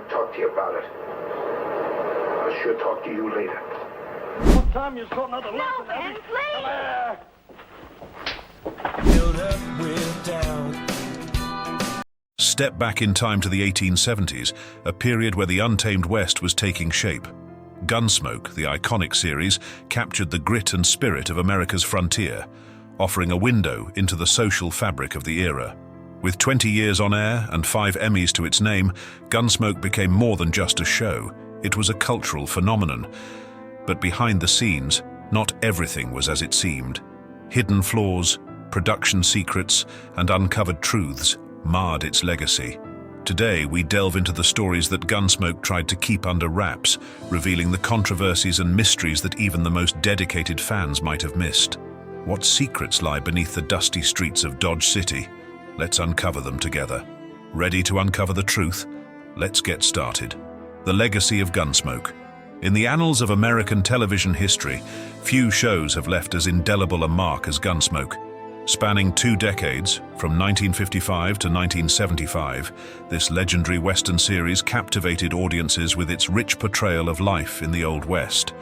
to talk to you about it. I should talk to you later. What time you saw another lesson, Abby? Step back in time to the 1870s, a period where the Untamed West was taking shape. Gunsmoke, the iconic series, captured the grit and spirit of America's frontier, offering a window into the social fabric of the era. With 20 years on air and 5 Emmys to its name, Gunsmoke became more than just a show. It was a cultural phenomenon. But behind the scenes, not everything was as it seemed. Hidden flaws, production secrets, and uncovered truths marred its legacy. Today, we delve into the stories that Gunsmoke tried to keep under wraps, revealing the controversies and mysteries that even the most dedicated fans might have missed. What secrets lie beneath the dusty streets of Dodge City? Let's uncover them together. Ready to uncover the truth? Let's get started. The legacy of Gunsmoke. In the annals of American television history, few shows have left as indelible a mark as Gunsmoke. Spanning 2 decades, from 1955 to 1975, this legendary Western series captivated audiences with its rich portrayal of life in the Old West.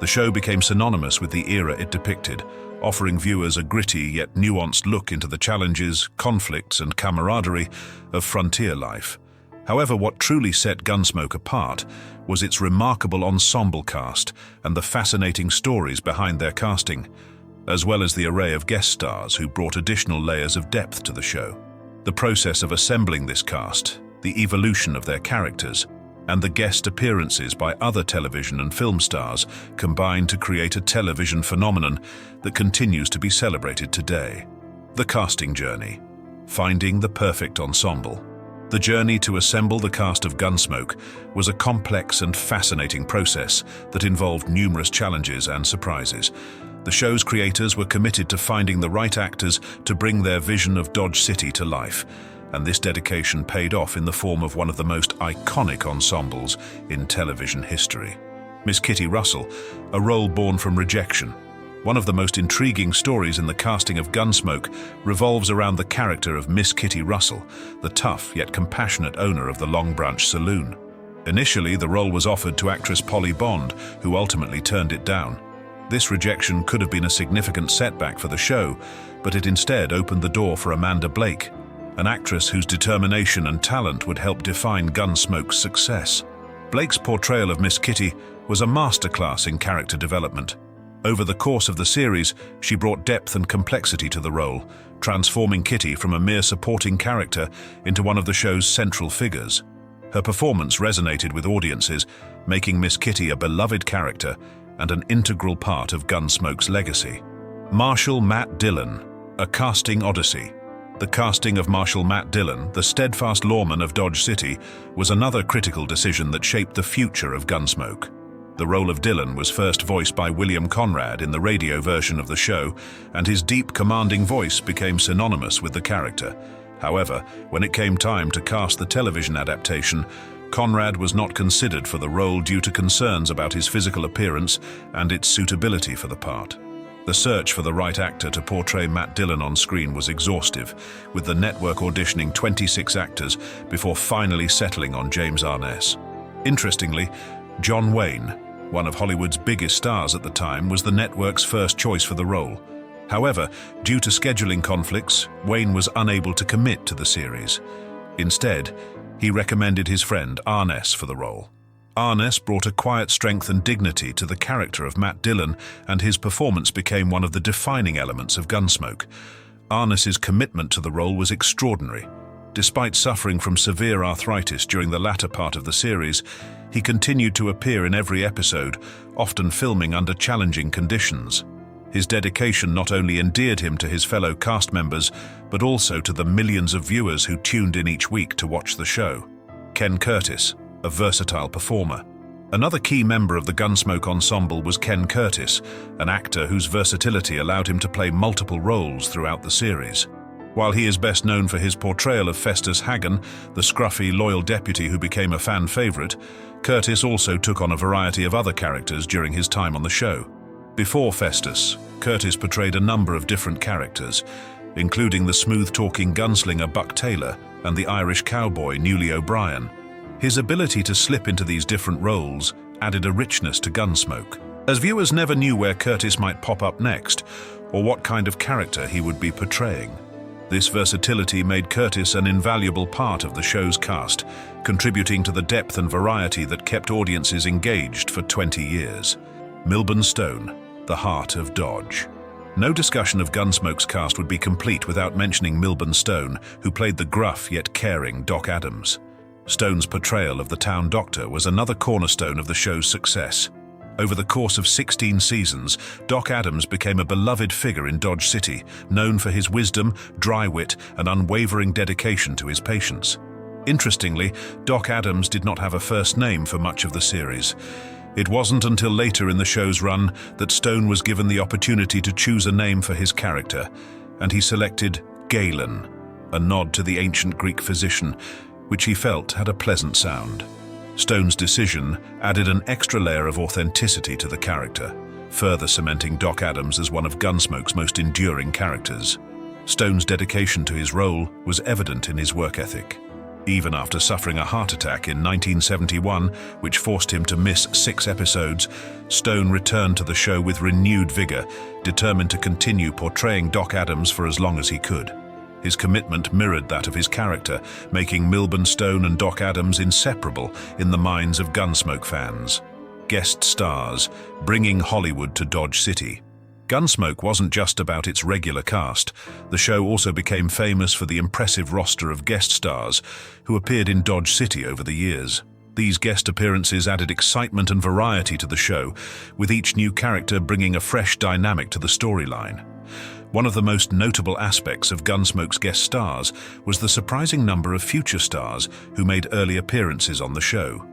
The show became synonymous with the era it depicted, offering viewers a gritty yet nuanced look into the challenges, conflicts, and camaraderie of frontier life. However, what truly set Gunsmoke apart was its remarkable ensemble cast and the fascinating stories behind their casting, as well as the array of guest stars who brought additional layers of depth to the show. The process of assembling this cast, the evolution of their characters, and the guest appearances by other television and film stars combined to create a television phenomenon that continues to be celebrated today. The casting journey. Finding the perfect ensemble. The journey to assemble the cast of Gunsmoke was a complex and fascinating process that involved numerous challenges and surprises. The show's creators were committed to finding the right actors to bring their vision of Dodge City to life, and this dedication paid off in the form of one of the most iconic ensembles in television history. Miss Kitty Russell, a role born from rejection. One of the most intriguing stories in the casting of Gunsmoke revolves around the character of Miss Kitty Russell, the tough yet compassionate owner of the Long Branch Saloon. Initially, the role was offered to actress Polly Bond, who ultimately turned it down. This rejection could have been a significant setback for the show, but it instead opened the door for Amanda Blake, an actress whose determination and talent would help define Gunsmoke's success. Blake's portrayal of Miss Kitty was a masterclass in character development. Over the course of the series, she brought depth and complexity to the role, transforming Kitty from a mere supporting character into one of the show's central figures. Her performance resonated with audiences, making Miss Kitty a beloved character and an integral part of Gunsmoke's legacy. Marshal Matt Dillon, a casting odyssey. The casting of Marshal Matt Dillon, the steadfast lawman of Dodge City, was another critical decision that shaped the future of Gunsmoke. The role of Dillon was first voiced by William Conrad in the radio version of the show, and his deep, commanding voice became synonymous with the character. However, when it came time to cast the television adaptation, Conrad was not considered for the role due to concerns about his physical appearance and its suitability for the part. The search for the right actor to portray Matt Dillon on screen was exhaustive, with the network auditioning 26 actors before finally settling on James Arness. Interestingly, John Wayne, one of Hollywood's biggest stars at the time, was the network's first choice for the role. However, due to scheduling conflicts, Wayne was unable to commit to the series. Instead, he recommended his friend Arness for the role. Arness brought a quiet strength and dignity to the character of Matt Dillon, and his performance became one of the defining elements of Gunsmoke. Arness's commitment to the role was extraordinary. Despite suffering from severe arthritis during the latter part of the series, he continued to appear in every episode, often filming under challenging conditions. His dedication not only endeared him to his fellow cast members, but also to the millions of viewers who tuned in each week to watch the show. Ken Curtis, a versatile performer. Another key member of the Gunsmoke ensemble was Ken Curtis, an actor whose versatility allowed him to play multiple roles throughout the series. While he is best known for his portrayal of Festus Hagen, the scruffy, loyal deputy who became a fan favorite, Curtis also took on a variety of other characters during his time on the show. Before Festus, Curtis portrayed a number of different characters, including the smooth-talking gunslinger Buck Taylor and the Irish cowboy Newly O'Brien. His ability to slip into these different roles added a richness to Gunsmoke, as viewers never knew where Curtis might pop up next or what kind of character he would be portraying. This versatility made Curtis an invaluable part of the show's cast, contributing to the depth and variety that kept audiences engaged for 20 years. Milburn Stone, the heart of Dodge. No discussion of Gunsmoke's cast would be complete without mentioning Milburn Stone, who played the gruff yet caring Doc Adams. Stone's portrayal of the town doctor was another cornerstone of the show's success. Over the course of 16 seasons, Doc Adams became a beloved figure in Dodge City, known for his wisdom, dry wit, and unwavering dedication to his patients. Interestingly, Doc Adams did not have a first name for much of the series. It wasn't until later in the show's run that Stone was given the opportunity to choose a name for his character, and he selected Galen, a nod to the ancient Greek physician, which he felt had a pleasant sound. Stone's decision added an extra layer of authenticity to the character, further cementing Doc Adams as one of Gunsmoke's most enduring characters. Stone's dedication to his role was evident in his work ethic. Even after suffering a heart attack in 1971, which forced him to miss 6 episodes, Stone returned to the show with renewed vigor, determined to continue portraying Doc Adams for as long as he could. His commitment mirrored that of his character, making Milburn Stone and Doc Adams inseparable in the minds of Gunsmoke fans. Guest stars, bringing Hollywood to Dodge City. Gunsmoke wasn't just about its regular cast. The show also became famous for the impressive roster of guest stars who appeared in Dodge City over the years. These guest appearances added excitement and variety to the show, with each new character bringing a fresh dynamic to the storyline. One of the most notable aspects of Gunsmoke's guest stars was the surprising number of future stars who made early appearances on the show.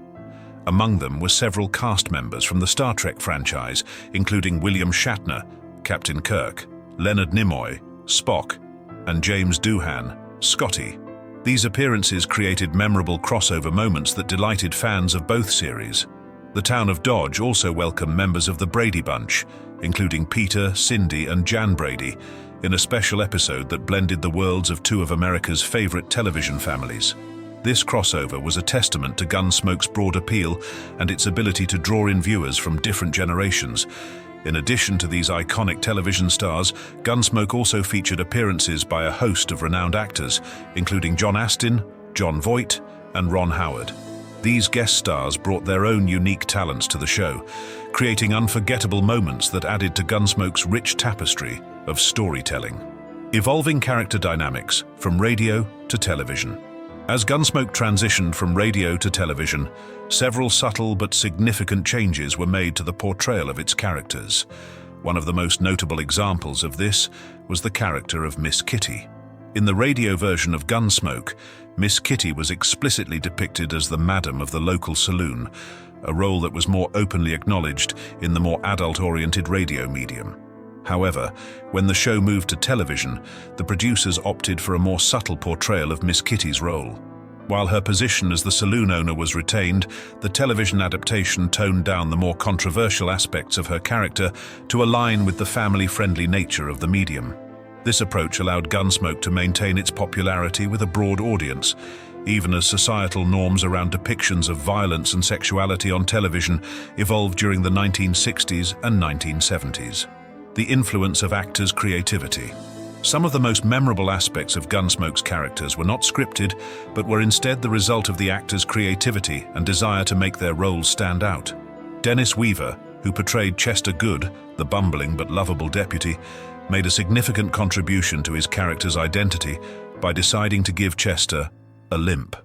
Among them were several cast members from the Star Trek franchise, including William Shatner, Captain Kirk, Leonard Nimoy, Spock, and James Doohan, Scotty. These appearances created memorable crossover moments that delighted fans of both series. The town of Dodge also welcomed members of the Brady Bunch, including Peter, Cindy, and Jan Brady, in a special episode that blended the worlds of 2 of America's favorite television families. This crossover was a testament to Gunsmoke's broad appeal and its ability to draw in viewers from different generations. In addition to these iconic television stars, Gunsmoke also featured appearances by a host of renowned actors, including John Astin, Jon Voight, and Ron Howard. These guest stars brought their own unique talents to the show, creating unforgettable moments that added to Gunsmoke's rich tapestry of storytelling. Evolving character dynamics from radio to television. As Gunsmoke transitioned from radio to television, several subtle but significant changes were made to the portrayal of its characters. One of the most notable examples of this was the character of Miss Kitty. In the radio version of Gunsmoke, Miss Kitty was explicitly depicted as the madam of the local saloon, a role that was more openly acknowledged in the more adult-oriented radio medium. However, when the show moved to television, the producers opted for a more subtle portrayal of Miss Kitty's role. While her position as the saloon owner was retained, the television adaptation toned down the more controversial aspects of her character to align with the family-friendly nature of the medium. This approach allowed Gunsmoke to maintain its popularity with a broad audience, even as societal norms around depictions of violence and sexuality on television evolved during the 1960s and 1970s. The influence of actors' creativity. Some of the most memorable aspects of Gunsmoke's characters were not scripted, but were instead the result of the actors' creativity and desire to make their roles stand out. Dennis Weaver, who portrayed Chester Good, the bumbling but lovable deputy, made a significant contribution to his character's identity by deciding to give Chester a limp.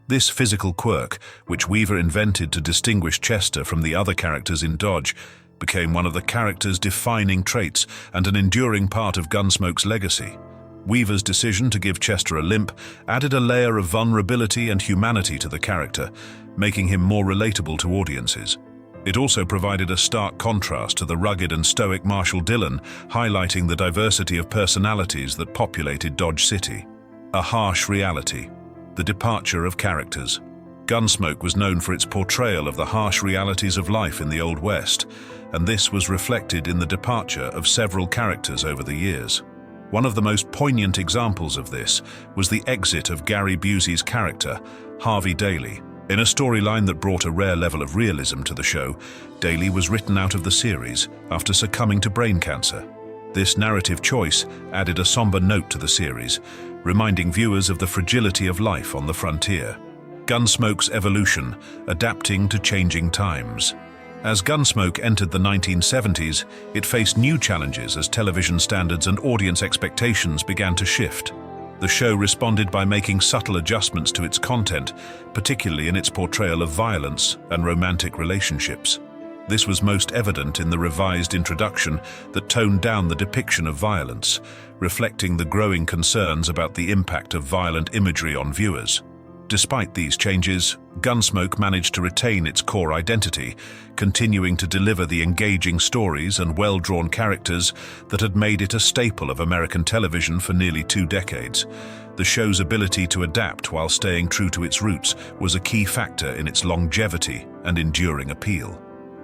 This physical quirk, which Weaver invented to distinguish Chester from the other characters in Dodge, became one of the character's defining traits and an enduring part of Gunsmoke's legacy. Weaver's decision to give Chester a limp added a layer of vulnerability and humanity to the character, making him more relatable to audiences. It also provided a stark contrast to the rugged and stoic Marshall Dillon, highlighting the diversity of personalities that populated Dodge City. A harsh reality. The departure of characters. Gunsmoke was known for its portrayal of the harsh realities of life in the Old West, and this was reflected in the departure of several characters over the years. One of the most poignant examples of this was the exit of Gary Busey's character, Harvey Daly, In a storyline that brought a rare level of realism to the show, Daly was written out of the series after succumbing to brain cancer. This narrative choice added a somber note to the series, reminding viewers of the fragility of life on the frontier. Gunsmoke's evolution, adapting to changing times. As Gunsmoke entered the 1970s, it faced new challenges as television standards and audience expectations began to shift. The show responded by making subtle adjustments to its content, particularly in its portrayal of violence and romantic relationships. This was most evident in the revised introduction that toned down the depiction of violence, reflecting the growing concerns about the impact of violent imagery on viewers. Despite these changes, Gunsmoke managed to retain its core identity, continuing to deliver the engaging stories and well-drawn characters that had made it a staple of American television for nearly 2 decades. The show's ability to adapt while staying true to its roots was a key factor in its longevity and enduring appeal.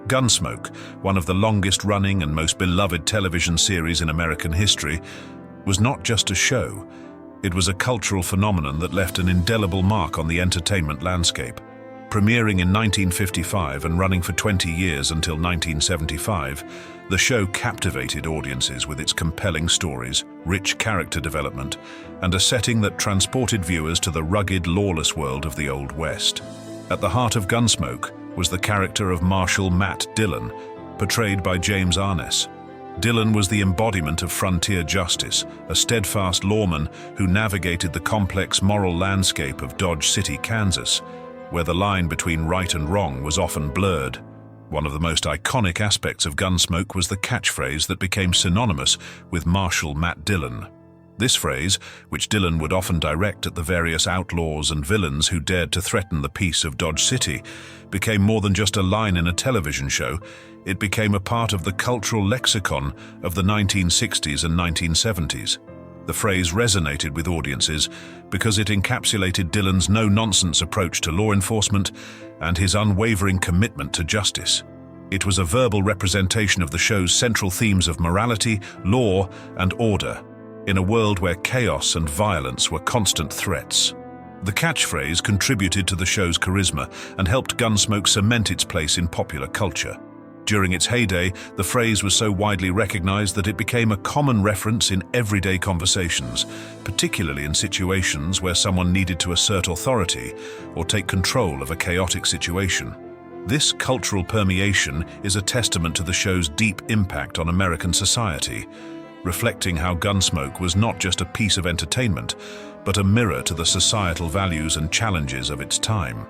Gunsmoke, one of the longest-running and most beloved television series in American history, was not just a show. It was a cultural phenomenon that left an indelible mark on the entertainment landscape. Premiering in 1955 and running for 20 years until 1975, the show captivated audiences with its compelling stories, rich character development, and a setting that transported viewers to the rugged, lawless world of the Old West. At the heart of Gunsmoke was the character of Marshal Matt Dillon, portrayed by James Arness. Dillon was the embodiment of frontier justice, a steadfast lawman who navigated the complex moral landscape of Dodge City, Kansas, where the line between right and wrong was often blurred. One of the most iconic aspects of Gunsmoke was the catchphrase that became synonymous with Marshal Matt Dillon. This phrase, which Dillon would often direct at the various outlaws and villains who dared to threaten the peace of Dodge City, became more than just a line in a television show. It became a part of the cultural lexicon of the 1960s and 1970s. The phrase resonated with audiences because it encapsulated Dillon's no-nonsense approach to law enforcement and his unwavering commitment to justice. It was a verbal representation of the show's central themes of morality, law, and order, in a world where chaos and violence were constant threats. The catchphrase contributed to the show's charisma and helped Gunsmoke cement its place in popular culture. During its heyday, the phrase was so widely recognized that it became a common reference in everyday conversations, particularly in situations where someone needed to assert authority or take control of a chaotic situation. This cultural permeation is a testament to the show's deep impact on American society, reflecting how Gunsmoke was not just a piece of entertainment, but a mirror to the societal values and challenges of its time.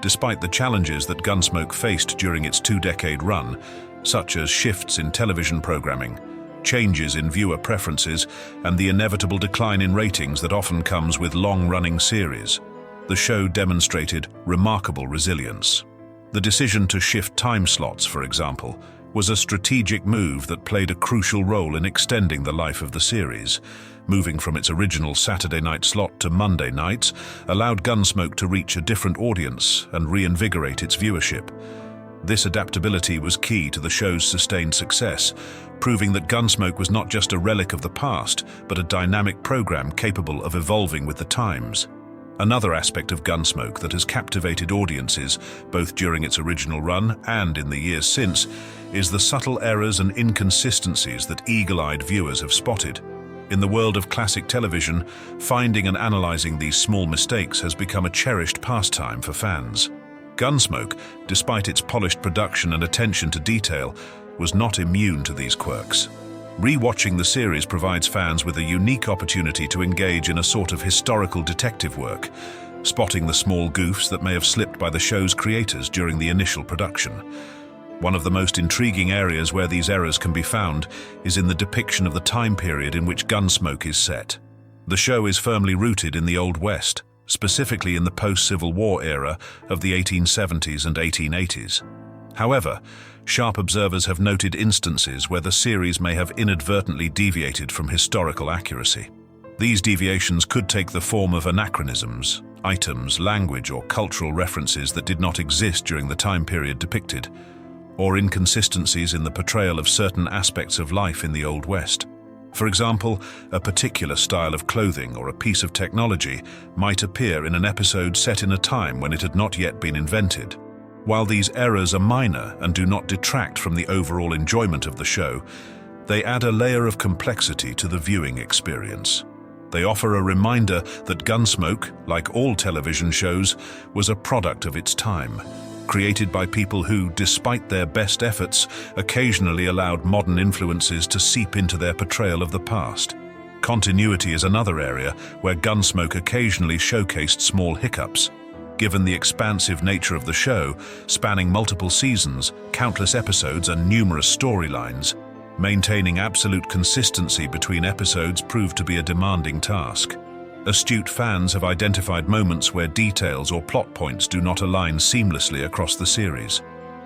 Despite the challenges that Gunsmoke faced during its 2-decade run, such as shifts in television programming, changes in viewer preferences, and the inevitable decline in ratings that often comes with long-running series, the show demonstrated remarkable resilience. The decision to shift time slots, for example, was a strategic move that played a crucial role in extending the life of the series. Moving from its original Saturday night slot to Monday nights allowed Gunsmoke to reach a different audience and reinvigorate its viewership. This adaptability was key to the show's sustained success, proving that Gunsmoke was not just a relic of the past, but a dynamic program capable of evolving with the times. Another aspect of Gunsmoke that has captivated audiences, both during its original run and in the years since, is the subtle errors and inconsistencies that eagle-eyed viewers have spotted. In the world of classic television, finding and analyzing these small mistakes has become a cherished pastime for fans. Gunsmoke, despite its polished production and attention to detail, was not immune to these quirks. Rewatching the series provides fans with a unique opportunity to engage in a sort of historical detective work, spotting the small goofs that may have slipped by the show's creators during the initial production. One of the most intriguing areas where these errors can be found is in the depiction of the time period in which Gunsmoke is set. The show is firmly rooted in the Old West, specifically in the post-Civil War era of the 1870s and 1880s. However, sharp observers have noted instances where the series may have inadvertently deviated from historical accuracy. These deviations could take the form of anachronisms, items, language, or cultural references that did not exist during the time period depicted, or inconsistencies in the portrayal of certain aspects of life in the Old West. For example, a particular style of clothing or a piece of technology might appear in an episode set in a time when it had not yet been invented. While these errors are minor and do not detract from the overall enjoyment of the show, they add a layer of complexity to the viewing experience. They offer a reminder that Gunsmoke, like all television shows, was a product of its time, created by people who, despite their best efforts, occasionally allowed modern influences to seep into their portrayal of the past. Continuity is another area where Gunsmoke occasionally showcased small hiccups. Given the expansive nature of the show, spanning multiple seasons, countless episodes, and numerous storylines, maintaining absolute consistency between episodes proved to be a demanding task. Astute fans have identified moments where details or plot points do not align seamlessly across the series.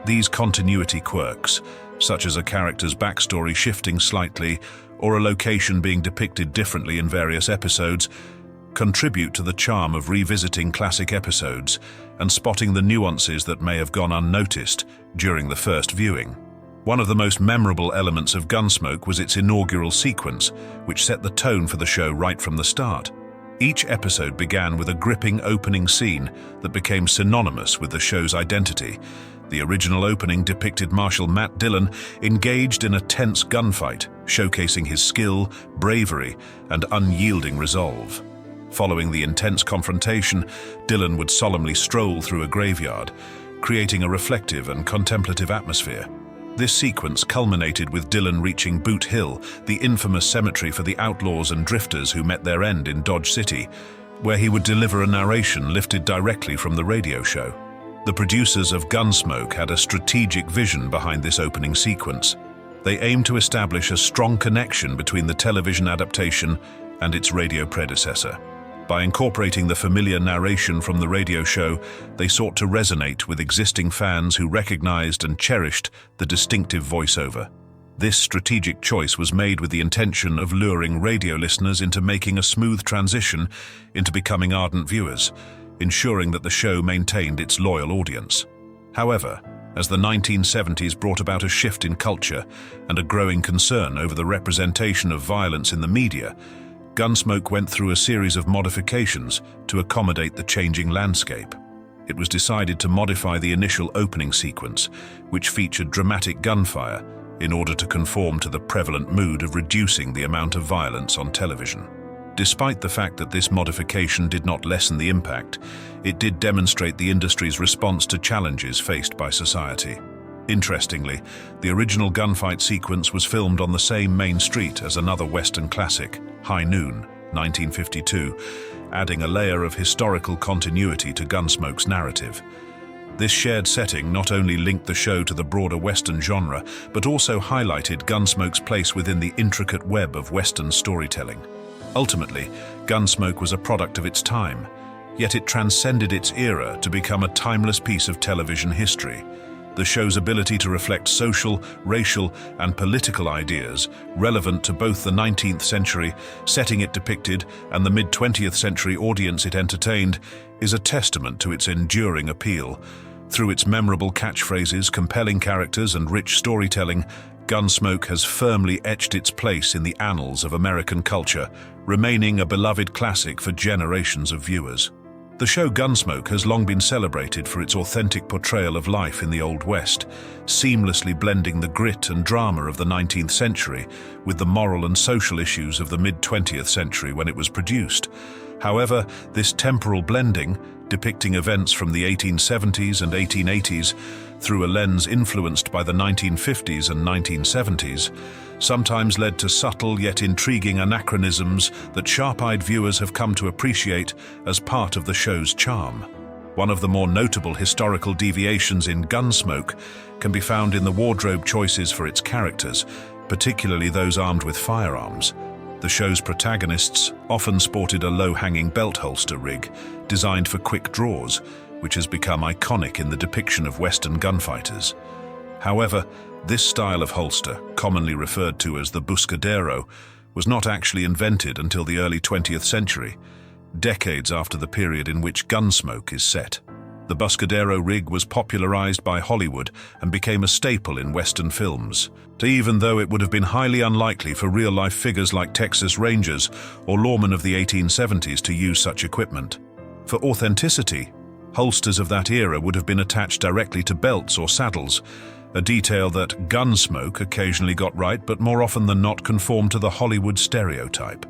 These continuity quirks, such as a character's backstory shifting slightly or a location being depicted differently in various episodes, contribute to the charm of revisiting classic episodes and spotting the nuances that may have gone unnoticed during the first viewing. One of the most memorable elements of Gunsmoke was its inaugural sequence, which set the tone for the show right from the start. Each episode began with a gripping opening scene that became synonymous with the show's identity. The original opening depicted Marshal Matt Dillon engaged in a tense gunfight, showcasing his skill, bravery, and unyielding resolve. Following the intense confrontation, Dillon would solemnly stroll through a graveyard, creating a reflective and contemplative atmosphere. This sequence culminated with Dillon reaching Boot Hill, the infamous cemetery for the outlaws and drifters who met their end in Dodge City, where he would deliver a narration lifted directly from the radio show. The producers of Gunsmoke had a strategic vision behind this opening sequence. They aimed to establish a strong connection between the television adaptation and its radio predecessor. By incorporating the familiar narration from the radio show, they sought to resonate with existing fans who recognized and cherished the distinctive voiceover. This strategic choice was made with the intention of luring radio listeners into making a smooth transition into becoming ardent viewers, ensuring that the show maintained its loyal audience. However, as the 1970s brought about a shift in culture and a growing concern over the representation of violence in the media, Gunsmoke went through a series of modifications to accommodate the changing landscape. It was decided to modify the initial opening sequence, which featured dramatic gunfire, in order to conform to the prevalent mood of reducing the amount of violence on television. Despite the fact that this modification did not lessen the impact, it did demonstrate the industry's response to challenges faced by society. Interestingly, the original gunfight sequence was filmed on the same main street as another Western classic, High Noon, 1952, adding a layer of historical continuity to Gunsmoke's narrative. This shared setting not only linked the show to the broader Western genre, but also highlighted Gunsmoke's place within the intricate web of Western storytelling. Ultimately, Gunsmoke was a product of its time, yet it transcended its era to become a timeless piece of television history. The show's ability to reflect social, racial, and political ideas relevant to both the 19th century setting it depicted and the mid-20th century audience it entertained is a testament to its enduring appeal. Through its memorable catchphrases, compelling characters, and rich storytelling, Gunsmoke has firmly etched its place in the annals of American culture, remaining a beloved classic for generations of viewers. The show Gunsmoke has long been celebrated for its authentic portrayal of life in the Old West, seamlessly blending the grit and drama of the 19th century with the moral and social issues of the mid-20th century when it was produced. However, this temporal blending, depicting events from the 1870s and 1880s through a lens influenced by the 1950s and 1970s, sometimes led to subtle yet intriguing anachronisms that sharp-eyed viewers have come to appreciate as part of the show's charm. One of the more notable historical deviations in Gunsmoke can be found in the wardrobe choices for its characters, particularly those armed with firearms. The show's protagonists often sported a low-hanging belt holster rig, designed for quick draws, which has become iconic in the depiction of Western gunfighters. However, this style of holster, commonly referred to as the buschadero, was not actually invented until the early 20th century, decades after the period in which Gunsmoke is set. The buschadero rig was popularized by Hollywood and became a staple in Western films, even though it would have been highly unlikely for real-life figures like Texas Rangers or lawmen of the 1870s to use such equipment. For authenticity, holsters of that era would have been attached directly to belts or saddles, a detail that Gunsmoke occasionally got right but more often than not conformed to the Hollywood stereotype.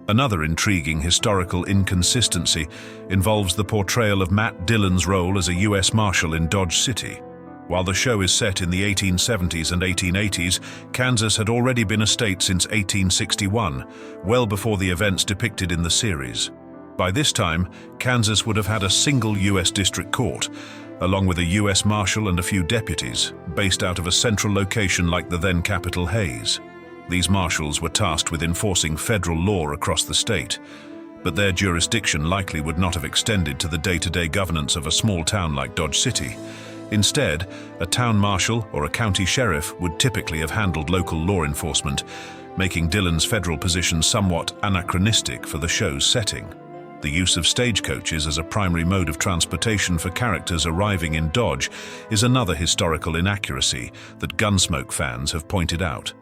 Another intriguing historical inconsistency involves the portrayal of Matt Dillon's role as a U.S. Marshal in Dodge City. While the show is set in the 1870s and 1880s, Kansas had already been a state since 1861, well before the events depicted in the series. By this time, Kansas would have had a single U.S. District Court, along with a U.S. Marshal and a few deputies, based out of a central location like the then capital Hays. These marshals were tasked with enforcing federal law across the state, but their jurisdiction likely would not have extended to the day-to-day governance of a small town like Dodge City. Instead, a town marshal or a county sheriff would typically have handled local law enforcement, making Dillon's federal position somewhat anachronistic for the show's setting. The use of stagecoaches as a primary mode of transportation for characters arriving in Dodge is another historical inaccuracy that Gunsmoke fans have pointed out.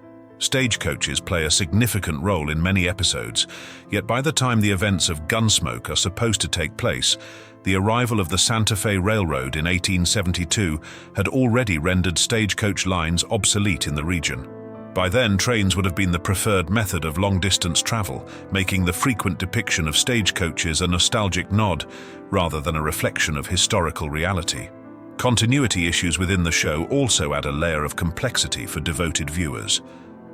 Stagecoaches play a significant role in many episodes, yet by the time the events of Gunsmoke are supposed to take place, the arrival of the Santa Fe Railroad in 1872 had already rendered stagecoach lines obsolete in the region. By then, trains would have been the preferred method of long-distance travel, making the frequent depiction of stagecoaches a nostalgic nod rather than a reflection of historical reality. Continuity issues within the show also add a layer of complexity for devoted viewers.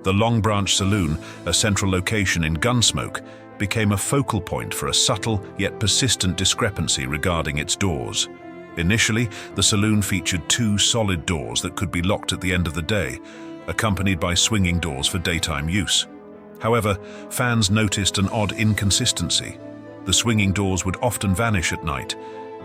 The Long Branch Saloon, a central location in Gunsmoke, became a focal point for a subtle yet persistent discrepancy regarding its doors. Initially, the saloon featured two solid doors that could be locked at the end of the day, accompanied by swinging doors for daytime use. However, fans noticed an odd inconsistency. The swinging doors would often vanish at night,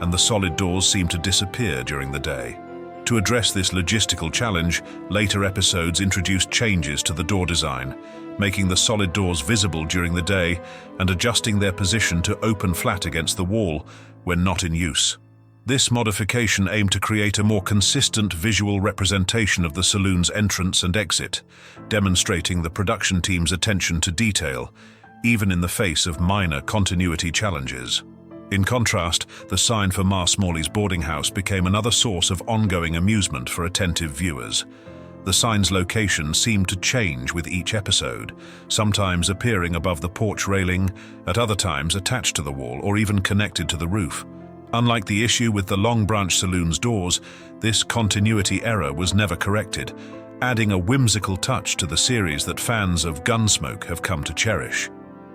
and the solid doors seemed to disappear during the day. To address this logistical challenge, later episodes introduced changes to the door design, making the solid doors visible during the day and adjusting their position to open flat against the wall when not in use. This modification aimed to create a more consistent visual representation of the saloon's entrance and exit, demonstrating the production team's attention to detail, even in the face of minor continuity challenges. In contrast, the sign for Ma Smalley's boarding house became another source of ongoing amusement for attentive viewers. The sign's location seemed to change with each episode, sometimes appearing above the porch railing, at other times attached to the wall or even connected to the roof. Unlike the issue with the Long Branch Saloon's doors, this continuity error was never corrected, adding a whimsical touch to the series that fans of Gunsmoke have come to cherish.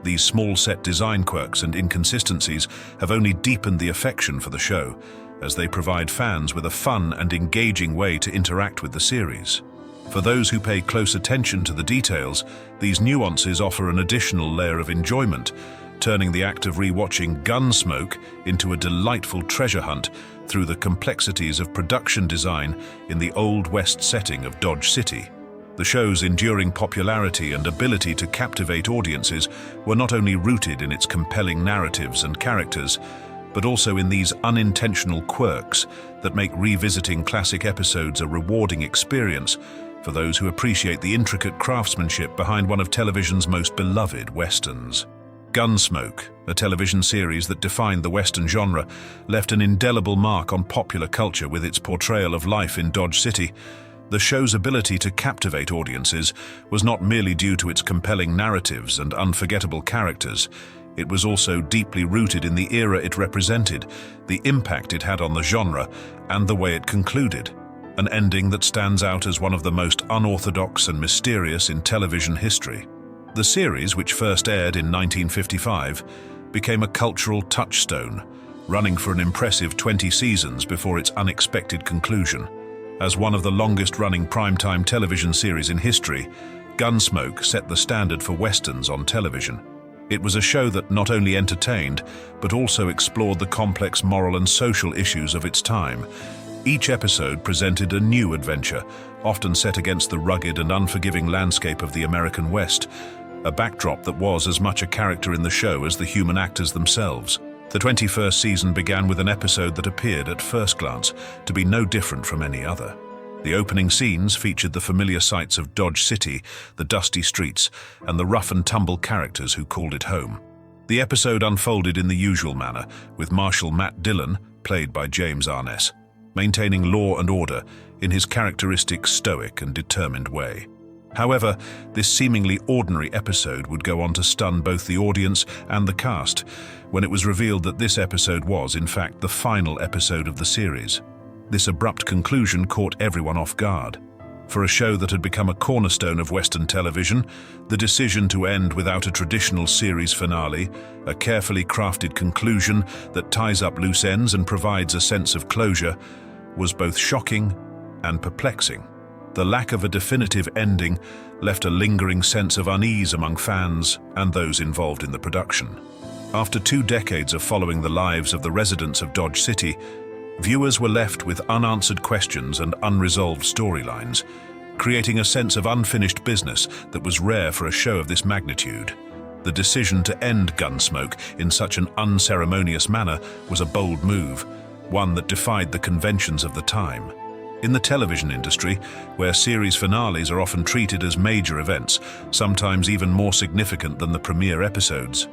These small-set design quirks and inconsistencies have only deepened the affection for the show, as they provide fans with a fun and engaging way to interact with the series. For those who pay close attention to the details, these nuances offer an additional layer of enjoyment, turning the act of rewatching Gunsmoke into a delightful treasure hunt through the complexities of production design in the Old West setting of Dodge City. The show's enduring popularity and ability to captivate audiences were not only rooted in its compelling narratives and characters, but also in these unintentional quirks that make revisiting classic episodes a rewarding experience for those who appreciate the intricate craftsmanship behind one of television's most beloved westerns. Gunsmoke, a television series that defined the Western genre, left an indelible mark on popular culture with its portrayal of life in Dodge City. The show's ability to captivate audiences was not merely due to its compelling narratives and unforgettable characters. It was also deeply rooted in the era it represented, the impact it had on the genre, and the way it concluded, an ending that stands out as one of the most unorthodox and mysterious in television history. The series, which first aired in 1955, became a cultural touchstone, running for an impressive 20 seasons before its unexpected conclusion. As one of the longest-running primetime television series in history, Gunsmoke set the standard for westerns on television. It was a show that not only entertained, but also explored the complex moral and social issues of its time. Each episode presented a new adventure, often set against the rugged and unforgiving landscape of the American West, a backdrop that was as much a character in the show as the human actors themselves. The 21st season began with an episode that appeared at first glance to be no different from any other. The opening scenes featured the familiar sights of Dodge City, the dusty streets, and the rough-and-tumble characters who called it home. The episode unfolded in the usual manner, with Marshal Matt Dillon, played by James Arness, maintaining law and order in his characteristic stoic and determined way. However, this seemingly ordinary episode would go on to stun both the audience and the cast when it was revealed that this episode was, in fact, the final episode of the series. This abrupt conclusion caught everyone off guard. For a show that had become a cornerstone of Western television, the decision to end without a traditional series finale, a carefully crafted conclusion that ties up loose ends and provides a sense of closure, was both shocking and perplexing. The lack of a definitive ending left a lingering sense of unease among fans and those involved in the production. After 2 decades of following the lives of the residents of Dodge City, viewers were left with unanswered questions and unresolved storylines, creating a sense of unfinished business that was rare for a show of this magnitude. The decision to end Gunsmoke in such an unceremonious manner was a bold move, one that defied the conventions of the time. In the television industry, where series finales are often treated as major events, sometimes even more significant than the premiere episodes,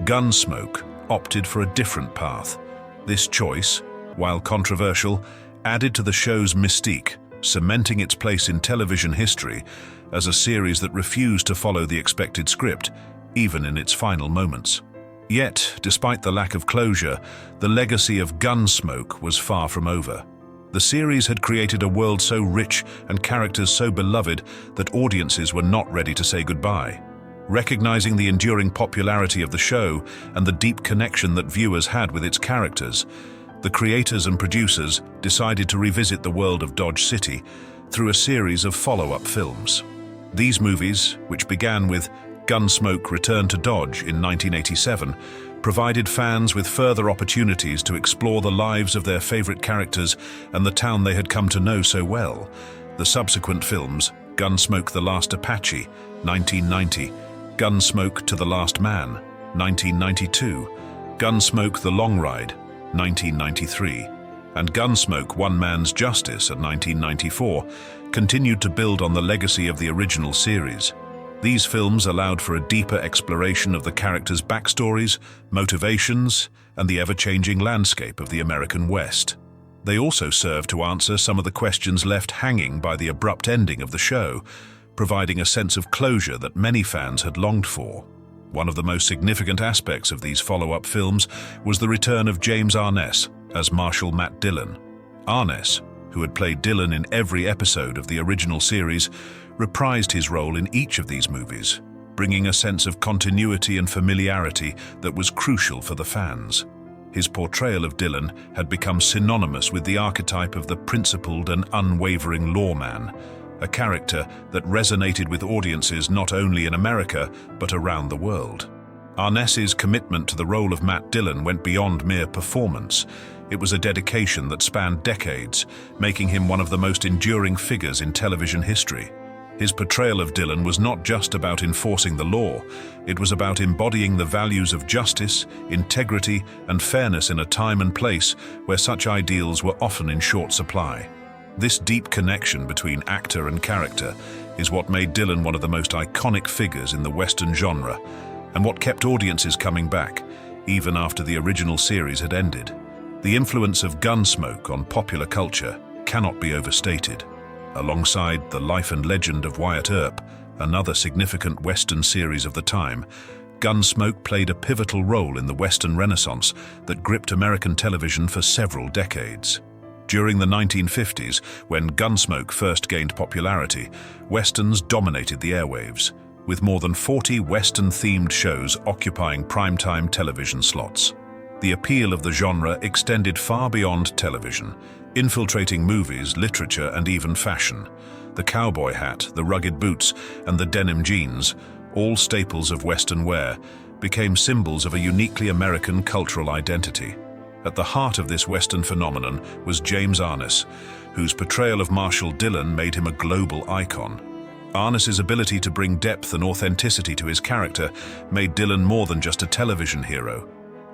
Gunsmoke opted for a different path. This choice, while controversial, added to the show's mystique, cementing its place in television history as a series that refused to follow the expected script, even in its final moments. Yet, despite the lack of closure, the legacy of Gunsmoke was far from over. The series had created a world so rich and characters so beloved that audiences were not ready to say goodbye. Recognizing the enduring popularity of the show and the deep connection that viewers had with its characters, the creators and producers decided to revisit the world of Dodge City through a series of follow-up films. These movies, which began with Gunsmoke: Return to Dodge in 1987, provided fans with further opportunities to explore the lives of their favorite characters and the town they had come to know so well. The subsequent films, Gunsmoke: The Last Apache, 1990, Gunsmoke: To the Last Man, 1992, Gunsmoke: The Long Ride, 1993, and Gunsmoke: One Man's Justice at 1994 continued to build on the legacy of the original series. These films allowed for a deeper exploration of the characters' backstories, motivations, and the ever-changing landscape of the American West. They also served to answer some of the questions left hanging by the abrupt ending of the show, providing a sense of closure that many fans had longed for. One of the most significant aspects of these follow-up films was the return of James Arness as Marshal Matt Dillon. Arness, who had played Dillon in every episode of the original series, reprised his role in each of these movies, bringing a sense of continuity and familiarity that was crucial for the fans. His portrayal of Dillon had become synonymous with the archetype of the principled and unwavering lawman, a character that resonated with audiences not only in America, but around the world. Arness's commitment to the role of Matt Dillon went beyond mere performance. It was a dedication that spanned decades, making him one of the most enduring figures in television history. His portrayal of Dillon was not just about enforcing the law, it was about embodying the values of justice, integrity, and fairness in a time and place where such ideals were often in short supply. This deep connection between actor and character is what made Dillon one of the most iconic figures in the Western genre, and what kept audiences coming back, even after the original series had ended. The influence of Gunsmoke on popular culture cannot be overstated. Alongside the life and legend of Wyatt Earp, another significant Western series of the time, Gunsmoke played a pivotal role in the Western Renaissance that gripped American television for several decades. During the 1950s, when Gunsmoke first gained popularity, Westerns dominated the airwaves, with more than 40 Western-themed shows occupying primetime television slots. The appeal of the genre extended far beyond television, infiltrating movies, literature, and even fashion. The cowboy hat, the rugged boots, and the denim jeans, all staples of Western wear, became symbols of a uniquely American cultural identity. At the heart of this Western phenomenon was James Arness, whose portrayal of Marshal Dillon made him a global icon. Arness's ability to bring depth and authenticity to his character made Dillon more than just a television hero.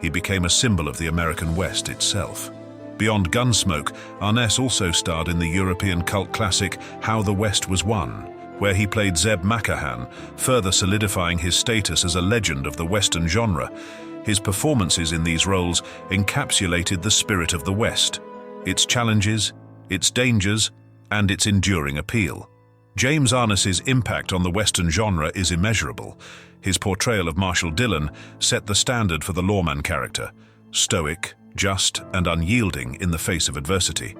he became a symbol of the American West itself. Beyond Gunsmoke, Arness also starred in the European cult classic How the West Was Won, where he played Zeb Macahan, further solidifying his status as a legend of the Western genre. His performances in these roles encapsulated the spirit of the West, its challenges, its dangers, and its enduring appeal. James Arness's impact on the Western genre is immeasurable. His portrayal of Marshal Dillon set the standard for the lawman character, stoic, just, and unyielding in the face of adversity.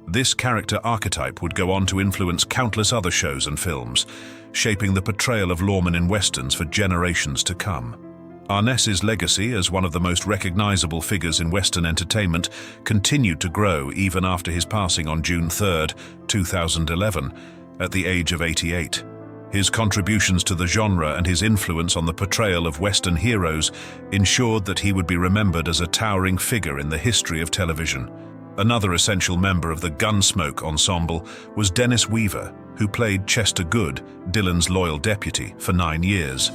This character archetype would go on to influence countless other shows and films, shaping the portrayal of lawmen in westerns for generations to come. Arness's legacy as one of the most recognizable figures in Western entertainment continued to grow even after his passing on June 3, 2011, at the age of 88. His contributions to the genre and his influence on the portrayal of Western heroes ensured that he would be remembered as a towering figure in the history of television. Another essential member of the Gunsmoke ensemble was Dennis Weaver, who played Chester Good, Dillon's loyal deputy, for 9 years.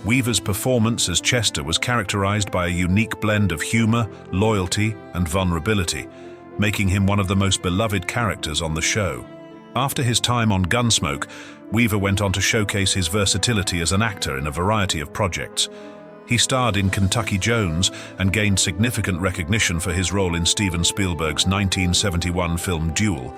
Weaver's performance as Chester was characterized by a unique blend of humor, loyalty, and vulnerability, making him one of the most beloved characters on the show. After his time on Gunsmoke, Weaver went on to showcase his versatility as an actor in a variety of projects. He starred in Kentucky Jones and gained significant recognition for his role in Steven Spielberg's 1971 film Duel,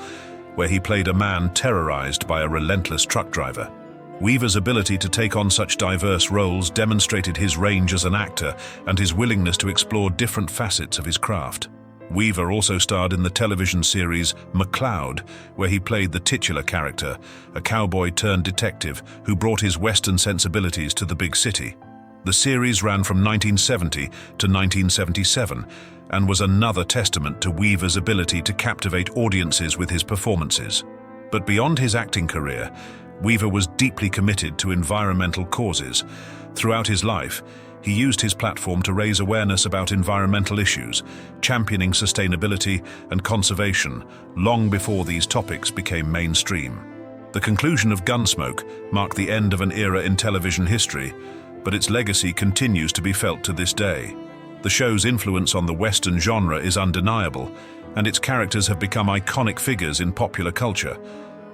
where he played a man terrorized by a relentless truck driver. Weaver's ability to take on such diverse roles demonstrated his range as an actor and his willingness to explore different facets of his craft. Weaver also starred in the television series McCloud, where he played the titular character, a cowboy-turned-detective who brought his Western sensibilities to the big city. The series ran from 1970 to 1977 and was another testament to Weaver's ability to captivate audiences with his performances. But beyond his acting career, Weaver was deeply committed to environmental causes. Throughout his life, he used his platform to raise awareness about environmental issues, championing sustainability and conservation long before these topics became mainstream. The conclusion of Gunsmoke marked the end of an era in television history, but its legacy continues to be felt to this day. The show's influence on the Western genre is undeniable, and its characters have become iconic figures in popular culture.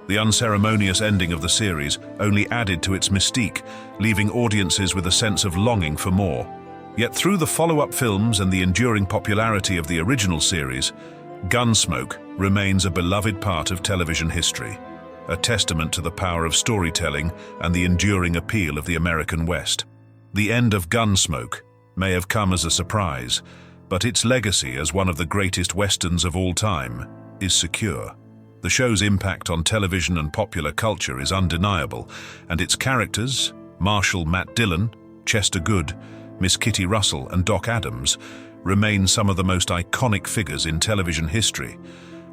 The unceremonious ending of the series only added to its mystique, leaving audiences with a sense of longing for more. Yet through the follow-up films and the enduring popularity of the original series, Gunsmoke remains a beloved part of television history, a testament to the power of storytelling and the enduring appeal of the American West. The end of Gunsmoke may have come as a surprise, but its legacy as one of the greatest westerns of all time is secure. The show's impact on television and popular culture is undeniable, and its characters, Marshal Matt Dillon, Chester Good, Miss Kitty Russell, and Doc Adams, remain some of the most iconic figures in television history.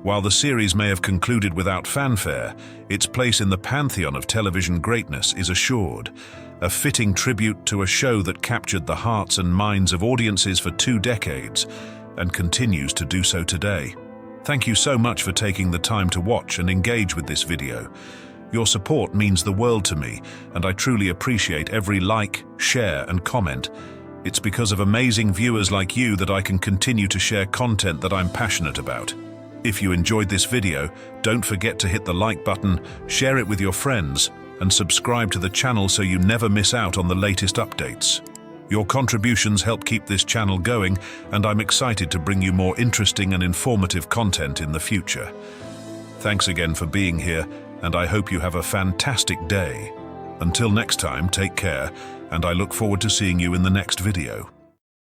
While the series may have concluded without fanfare, its place in the pantheon of television greatness is assured, a fitting tribute to a show that captured the hearts and minds of audiences for 2 decades and continues to do so today. Thank you so much for taking the time to watch and engage with this video. Your support means the world to me, and I truly appreciate every like, share, and comment. It's because of amazing viewers like you that I can continue to share content that I'm passionate about. If you enjoyed this video, don't forget to hit the like button, share it with your friends, and subscribe to the channel so you never miss out on the latest updates. Your contributions help keep this channel going, and I'm excited to bring you more interesting and informative content in the future. Thanks again for being here, and I hope you have a fantastic day. Until next time, take care, and I look forward to seeing you in the next video.